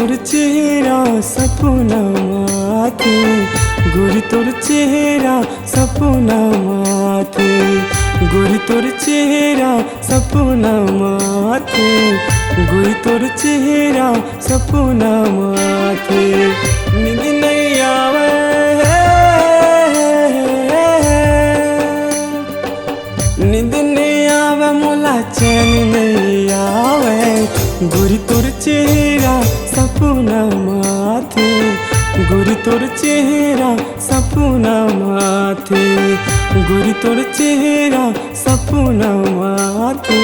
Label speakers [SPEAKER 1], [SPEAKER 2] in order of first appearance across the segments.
[SPEAKER 1] तोर चेहरा सपना माथे, गोरी तोर चेहरा सपना माथे, गोरी तोर चेहरा सपना माथे, गोरी तोर चेहरा सपना माथे। नींद नहीं आवे, नींद नहीं आवे मोला चैन नहीं आवे, गोरी तोर चेहरा सपना माथे, गोरी तोर चेहरा सपना माथे, गोरी तोर चेहरा सपना माथे,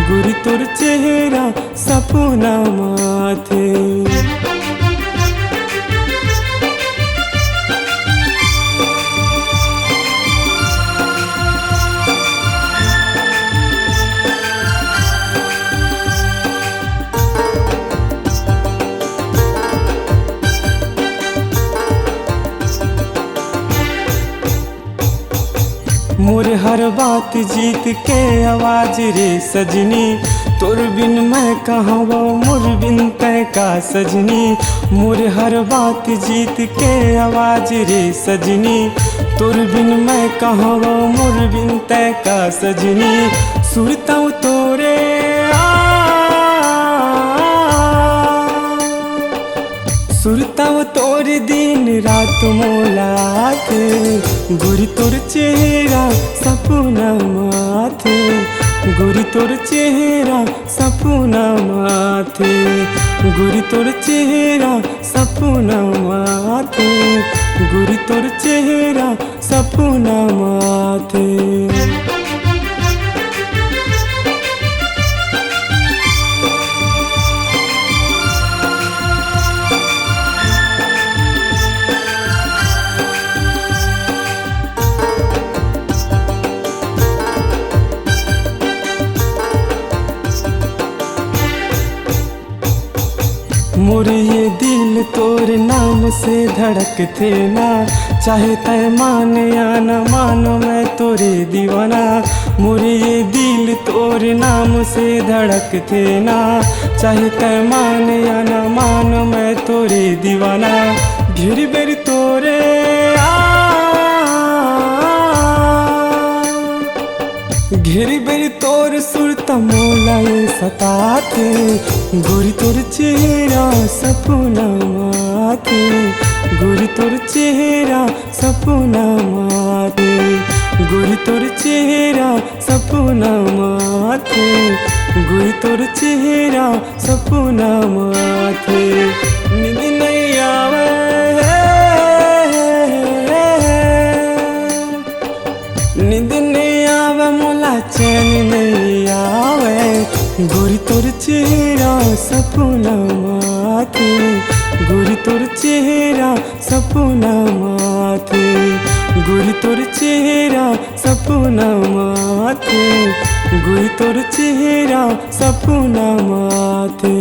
[SPEAKER 1] गोरी तोर चेहरा सपना माथे। मोर हर बात जीत के आवाज रे सजनी, तोर बिन मैं कहाँ वो मोर बिन तय का सजनी। मोर हर बात जीत के आवाज रे सजनी, तोर बिन मैं कहाँ वो मोर बिन तय का सजनी। सुरता तोरे सुरता तोर दिन रात मोला के, गोरी तोर चेहरा सपना माथे, गोरी तोर चेहरा सपना माथे, गोरी तोर चेहरा सपना माथे, गोरी तोर चेहरा सपना माथे। मोर ये दिल तोर नाम से धड़कते ना, चाहे तय मान या न मानो मैं तोरे दीवाना। मोर ये दिल तोर नाम से धड़कते ना, चाहे तय मान या न मानो मैं तोरे दीवाना। घेर बेर तोरे घेरी बेरी तोर सुरता मोला ये सताते, गोरी तोर चेहरा सपना माथे, गोरी तोर चेहरा सपना माथे, गोरी तोर चेहरा सपना माथे, गोरी तोर चेहरा सपना माथे। नींद नहीं आवे, नींद नहीं आवे मोला चैन नहीं आवे, गोरी तोर चेहरा सपना माथे, गोरी तोर चेहरा सपना माथे, गोरी तोर चेहरा सपना माथे, गोरी तोर चेहरा सपना माथे।